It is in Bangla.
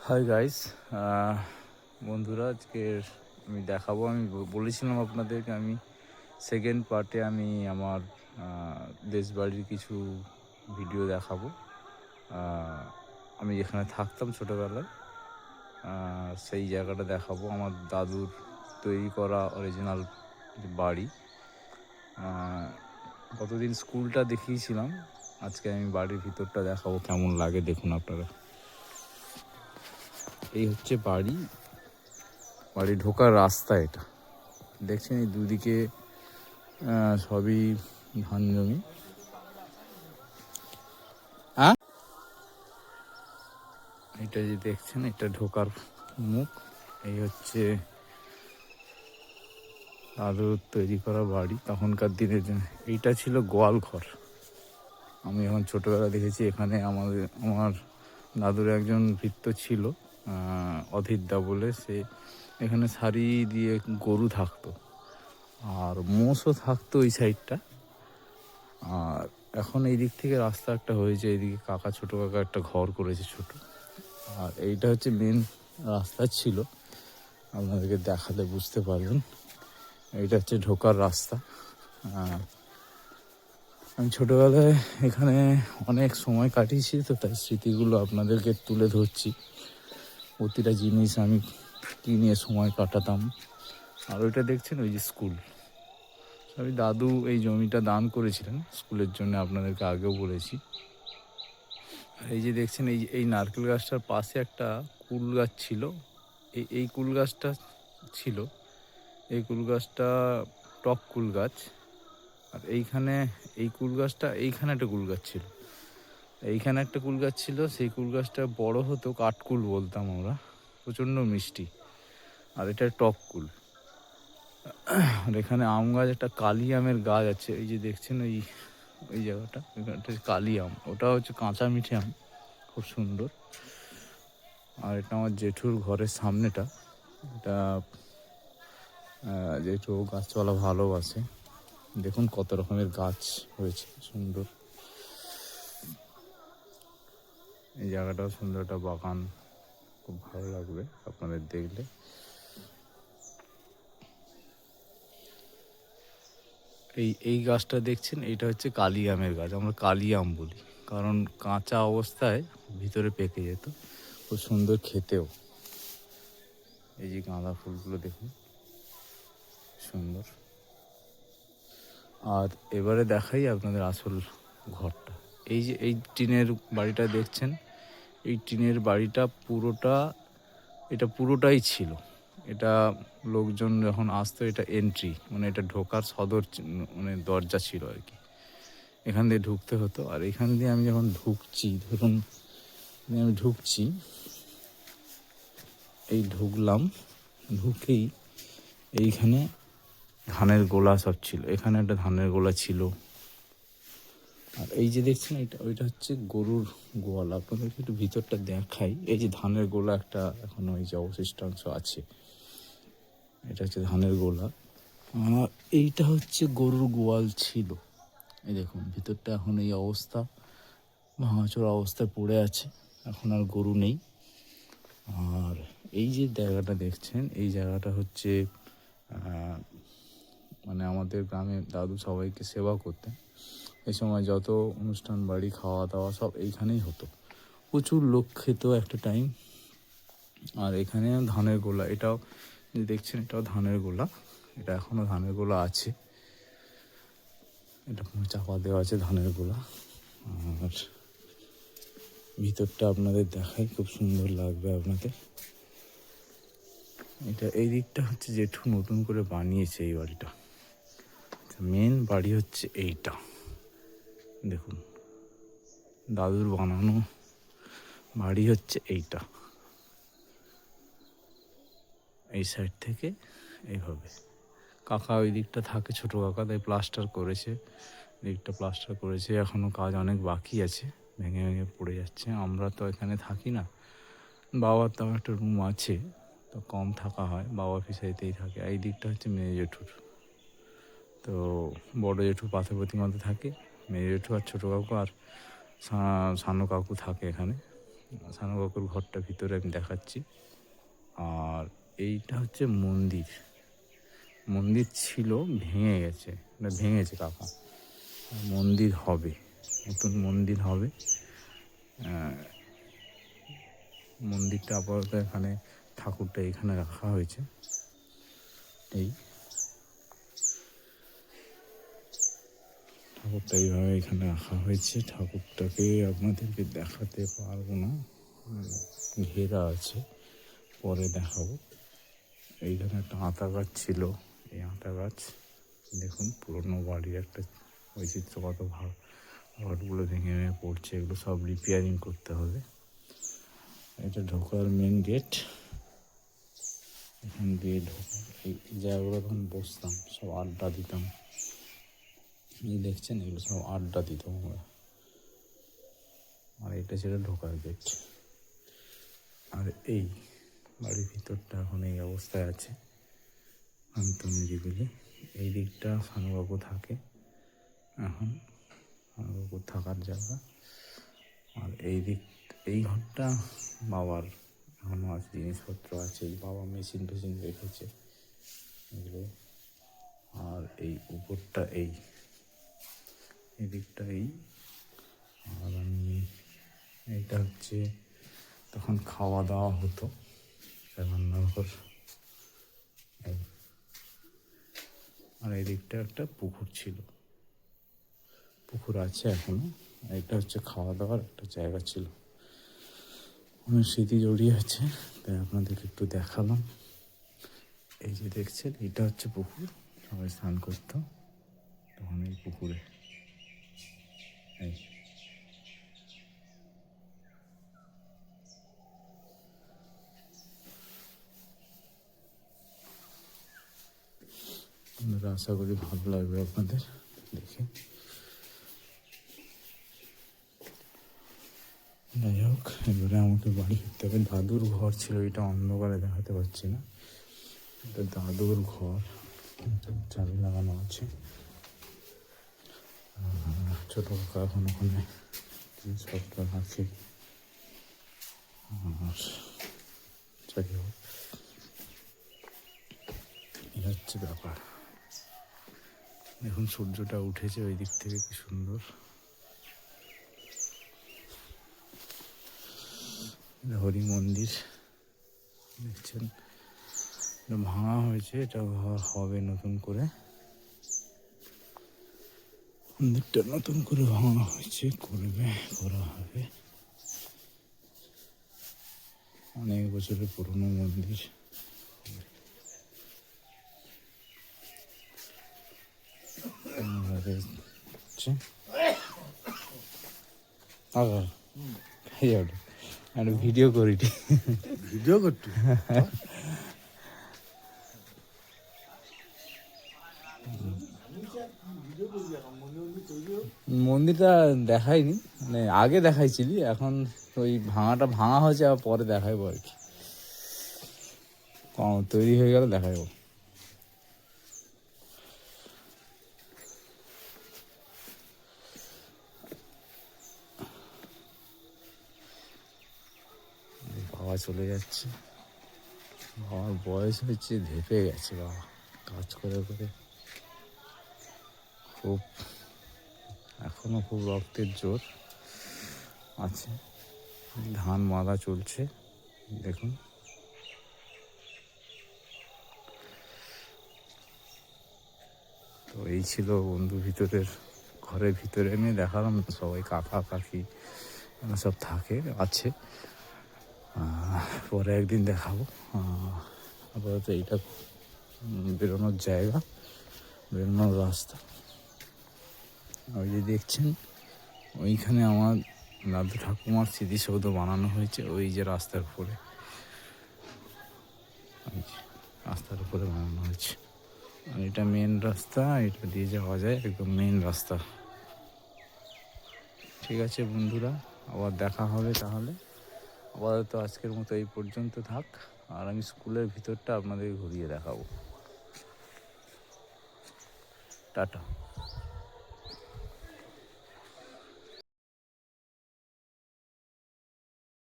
হাই গাইস, বন্ধুরা, আজকের আমি দেখাবো। আমি বলেছিলাম আপনাদেরকে আমি সেকেন্ড পার্টে আমি আমার দেশবাড়ির কিছু ভিডিও দেখাবো। আমি যেখানে থাকতাম ছোটোবেলায় সেই জায়গাটা দেখাবো, আমার দাদুর তৈরি করা অরিজিনাল বাড়ি। কতদিন স্কুলটা দেখিয়েছিলাম, আজকে আমি বাড়ির ভিতরটা দেখাবো, কেমন লাগে দেখুন আপনারা। এই হচ্ছে বাড়ি ঢোকার রাস্তা। এটা দেখছেন, এই দুদিকে সবই ধান জমি। হ্যাঁ, এটা যে দেখছেন, এটা ঢোকার মুখ। এই হচ্ছে দাদুর তৈরি করা বাড়ি তখনকার দিনের জন্য। এইটা ছিল গোয়াল ঘর। আমি যখন ছোটোবেলা দেখেছি, এখানে আমার দাদুর একজন ভৃত্য ছিল, অধীরদা বলে। সে এখানে সারি দিয়ে গরু থাকতো, আর মোষও থাকতো ওই সাইডটা। আর এখন এই দিক থেকে রাস্তা একটা হয়েছে, এইদিকে ছোটো কাকা একটা ঘর করেছে ছোট। আর এইটা হচ্ছে মেন রাস্তা ছিল, আপনাদেরকে দেখালে বুঝতে পারবেন। এইটা হচ্ছে ঢোকার রাস্তা। আমি ছোটোবেলায় এখানে অনেক সময় কাটিয়েছি, তো তাই স্মৃতিগুলো আপনাদেরকে তুলে ধরছি। প্রতিটা জিনিস আমি কী নিয়ে সময় কাটাতাম। আর ওইটা দেখছেন, ওই যে স্কুল। আমি দাদু এই জমিটা দান করেছিলেন স্কুলের জন্য, আপনাদেরকে আগেও বলেছি। এই যে দেখছেন, এই নারকেল গাছটার পাশে একটা কুল গাছ ছিল। এই কুল গাছটা ছিল, এই কুল গাছটা টক কুল গাছ। আর এই কুল গাছটা, এইখানে একটা কুল গাছ ছিল, এইখানে একটা কুল গাছ ছিল। সেই কুল গাছটা বড় হতো, কাঠকুল বলতাম আমরা, প্রচণ্ড মিষ্টি। আর এটা টক কুল। আর এখানে আম গাছ, একটা কালি আমের গাছ আছে। এই যে দেখছেন, ওই জায়গাটা, এখানটা কালি আম, ওটা হচ্ছে কাঁচা মিঠে আম, খুব সুন্দর। আর এটা আমার জেঠুর ঘরের সামনেটা। এটা জেঠু গাছপালা ভালোবাসে। দেখুন কত রকমের গাছ হয়েছে, সুন্দর। এই জায়গাটাও সুন্দর, একটা বাগান, খুব ভালো লাগবে আপনাদের দেখলে। এই গাছটা দেখছেন, এইটা হচ্ছে কালি আমের গাছ। আমরা কালি আম বলি, কারণ কাঁচা অবস্থায় ভিতরে পেকে যেত, খুব সুন্দর খেতেও। এই যে গাঁদা ফুলগুলো দেখুন, সুন্দর। আর এবারে দেখাই আপনাদের আসল ঘরটা। এই টিনের বাড়িটা দেখছেন, এই টিনের বাড়িটা পুরোটাই ছিল। এটা লোকজন যখন আসতো, এটা এন্ট্রি, মানে এটা ঢোকার মানে দরজা ছিল আর কি। এখান দিয়ে ঢুকতে হতো। আর এখান দিয়ে আমি যখন ঢুকছি, ধরুন আমি ঢুকছি, এই ঢুকলাম, ঢুকেই এইখানে ধানের গোলা সব ছিল। এখানে একটা ধানের গোলা ছিল। আর এই যে দেখছেন, ওইটা হচ্ছে গরুর গোয়াল। আপনাদেরকে একটু ভিতরটা দেখাই। এই যে ধানের গোলা একটা এখনো এই যে অবশিষ্টাংশ আছে, এটা হচ্ছে ধানের গোলা। আর এইটা হচ্ছে গরুর গোয়াল ছিল। এই দেখুন ভিতরটা এখন এই অবস্থা, ভাঙাচোরা অবস্থায় পড়ে আছে, এখন আর গরু নেই। আর এই যে জায়গাটা দেখছেন, এই জায়গাটা হচ্ছে মানে আমাদের গ্রামে দাদু সবাইকে সেবা করতেন। এই সময় যত অনুষ্ঠান বাড়ি, খাওয়া দাওয়া সব এইখানেই হতো। প্রচুর লোক খেত একটা টাইম। আর এখানে ধানের গোলা, এটাও যে দেখছেন, এটাও ধানের গোলা। এটা এখনও ধানের গোলা আছে, এটা চাপা দেওয়া আছে ধানের গোলা। আর ভিতরটা আপনাদের দেখাই, খুব সুন্দর লাগবে আপনাদের। এই দিকটা হচ্ছে জেঠু নতুন করে বানিয়েছে এই বাড়িটা। মেন বাড়ি হচ্ছে এইটা, দেখুন দাদুর বানানো বাড়ি হচ্ছে এইটা। এই সাইড থেকে এইভাবে কাকা ওই দিকটা থাকে, ছোটো কাকা, তাই প্লাস্টার করেছে, দিকটা প্লাস্টার করেছে। এখনও কাজ অনেক বাকি আছে, ভেঙে ভেঙে পড়ে যাচ্ছে। আমরা তো এখানে থাকি না, বাবার তো একটা রুম আছে, তো কম থাকা হয়, বাবা ফিসাইতেই থাকে। এই দিকটা হচ্ছে মেয়ে জেঠুর। তো বড় জেঠু পাথর প্রতিমাতে থাকে, মেয়ে জেঠু আর ছোটো কাকু আর সানো কাকু থাকে এখানে। সানুকাকুর ঘরটা ভিতরে আমি দেখাচ্ছি। আর এইটা হচ্ছে মন্দির। মন্দির ছিল, ভেঙে গেছে, মানে ভেঙেছে কাকা। মন্দির হবে, নতুন মন্দির হবে। মন্দিরটা আপাতত এখানে, ঠাকুরটা এখানে রাখা হয়েছে। এই ঠাকুরটা এইভাবে এখানে রাখা হয়েছে। ঠাকুরটাকে আপনাদেরকে দেখাতে পারবো না, ঘেরা আছে, পরে দেখাবো। এইখানে একটা আতা গাছ ছিল, এই আতা গাছ দেখুন, পুরনো বাড়ির একটা বৈচিত্র্যগত ভাব, ঘরগুলো ভেঙে ভেঙে পড়ছে, এগুলো সব রিপেয়ারিং করতে হবে। এটা ঢোকার মেন গেট, এখান দিয়ে ঢোকা। এই জায়গাগুলো তখন বসতাম, সব আড্ডা দিতাম। এই দেখছেন, এগুলো সব আড্ডা দিতাম আমরা। আর এটা ছিল ঢোকার গেট। আর এই বাড়ির ভিতরটা এখন এই অবস্থায় আছে, শান্ত নিরিবিলি। এই দিকটা সানুবাবু থাকে এখন, সানুবাবুর থাকার জায়গা। আর এই দিক, এই ঘরটা বাবার এখনও আছে, জিনিসপত্র আছে, বাবা মেশিন ফেশিন রেখেছে এগুলো। আর এই উপরটা, এই দিকটা এই। আর আমি, এইটা হচ্ছে তখন খাওয়া দাওয়া হতো, রান্নাঘর। এই, আর এই দিকটা একটা পুকুর ছিল, পুকুর আছে এখনো। এটা হচ্ছে খাওয়া দাওয়ার একটা জায়গা ছিল। অনেক স্মৃতি জড়িয়ে আছে, তাই আপনাদেরকে একটু দেখালাম। এই যে দেখছেন, এটা হচ্ছে পুকুর, সবাই স্নান করতো তখন এই পুকুরে। এই আপনারা, আশা করি ভালো লাগবে আপনাদের দেখে। যাই হোক, এবারে আমাকে বাড়ি ফিরতে হবে। দাদুর ঘর ছিল, এটা অন্ধকারে দেখাতে পারছি না। এটা দাদুর ঘর, চাবি লাগানো আছে। ছোটো কাকা এখন ওখানে জিনিসপত্র আছে। আর যাই হোক, এই হচ্ছে ব্যাপার। এখন সূর্যটা উঠেছে ওই দিক থেকে, কি সুন্দর। হরি মন্দির দেখছেন, ভাঙা হয়েছে, এটা ঘর হবে নতুন করে। মন্দিরটা নতুন করে ভাঙা হয়েছে, করা হবে। অনেক বছরের পুরনো মন্দির। আর ভিডিও করি, ভিডিও করতে মন্দিরটা দেখাইনি, মানে আগে দেখাইছিলি, এখন ওই ভাঙা হয়েছে, আর পরে দেখাইবো আর কি। তৈরি হয়ে গেলে দেখাইবো। বাবা চলে যাচ্ছে, বাবার বয়স হচ্ছে, ধেপে গেছে বাবা, কাজ করে করে খুব, এখনো খুব রক্তের জোর আছে। ধান মারা চলছে দেখুন। তো এই ছিল বন্ধু ভিতরের, ঘরের ভিতরে আমি দেখালাম। সবাই কাকা কাকি এরা সব থাকে, আছে। পরে একদিন দেখাবো। আপাতত এইটা বেরোনোর জায়গা, বেরোনোর রাস্তা। ওই যে দেখছেন, ওইখানে আমার দাদু ঠাকুমার স্মৃতিসৌধ বানানো হয়েছে, ওই যে রাস্তার উপরে, রাস্তার উপরে বানানো হয়েছে। আর এটা মেন রাস্তা, এটা দিয়ে যাওয়া যায়, একদম মেন রাস্তা। ঠিক আছে বন্ধুরা, আবার দেখা হবে তাহলে। আপাতত আজকের মতো এই পর্যন্ত থাক। আর আমি স্কুলের ভিতরটা আপনাদের ঘুরিয়ে দেখাবো। টাটা।